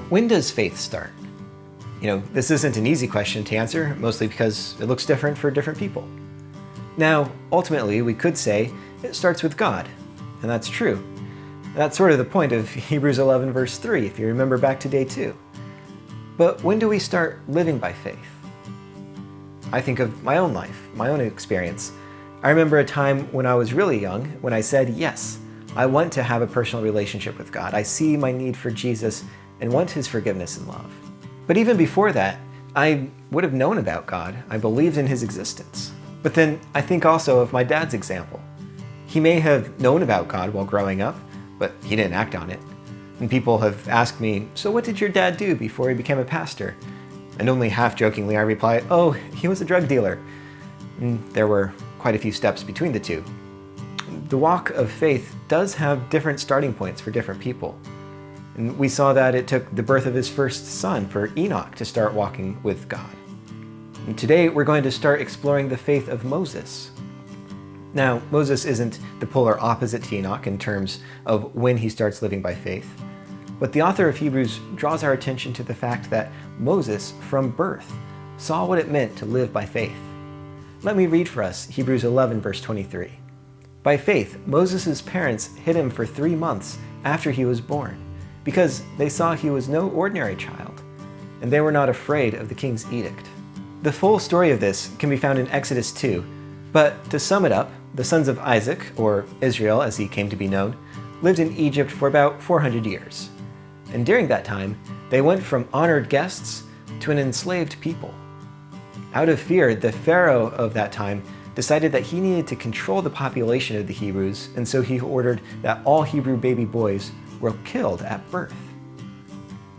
When does faith start? This isn't an easy question to answer, mostly because it looks different for different people. Now, ultimately, we could say it starts with God, and that's true. That's sort of the point of Hebrews 11 verse 3, if you remember back to day 2. But when do we start living by faith? I think of my own life, my own experience. I remember a time when I was really young, when I said, yes, I want to have a personal relationship with God. I see my need for Jesus and want His forgiveness and love. But even before that, I would have known about God. I believed in His existence. But then I think also of my dad's example. He may have known about God while growing up, but he didn't act on it. And people have asked me, so what did your dad do before he became a pastor? And only half-jokingly I reply, oh, he was a drug dealer. And there were quite a few steps between the two. The walk of faith does have different starting points for different people. And we saw that it took the birth of his first son for Enoch to start walking with God. And today we're going to start exploring the faith of Moses. Now, Moses isn't the polar opposite to Enoch in terms of when he starts living by faith, but the author of Hebrews draws our attention to the fact that Moses, from birth, saw what it meant to live by faith. Let me read for us Hebrews 11 verse 23. By faith, Moses' parents hid him for 3 months after he was born, because they saw he was no ordinary child, and they were not afraid of the king's edict. The full story of this can be found in Exodus 2, but to sum it up, the sons of Isaac, or Israel as he came to be known, lived in Egypt for about 400 years. And during that time, they went from honored guests to an enslaved people. Out of fear, the Pharaoh of that time decided that he needed to control the population of the Hebrews, and so he ordered that all Hebrew baby boys were killed at birth.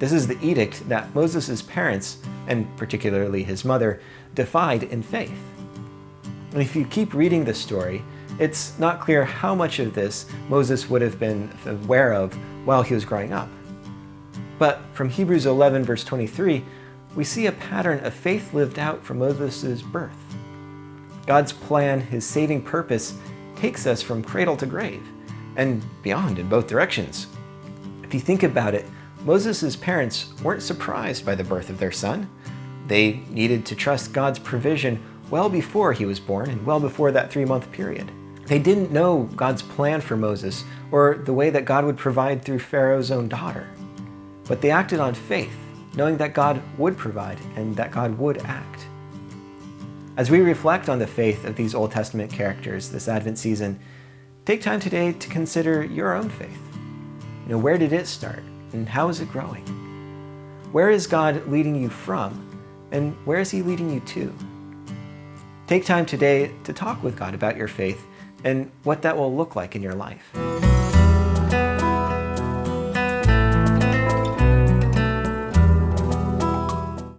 This is the edict that Moses' parents, and particularly his mother, defied in faith. And if you keep reading the story, it's not clear how much of this Moses would have been aware of while he was growing up. But from Hebrews 11 verse 23, we see a pattern of faith lived out from Moses' birth. God's plan, His saving purpose, takes us from cradle to grave, and beyond in both directions. If you think about it, Moses' parents weren't surprised by the birth of their son. They needed to trust God's provision well before he was born and well before that 3-month period. They didn't know God's plan for Moses or the way that God would provide through Pharaoh's own daughter. But they acted on faith, knowing that God would provide and that God would act. As we reflect on the faith of these Old Testament characters this Advent season, take time today to consider your own faith. Where did it start and how is it growing? Where is God leading you from and where is He leading you to? Take time today to talk with God about your faith and what that will look like in your life.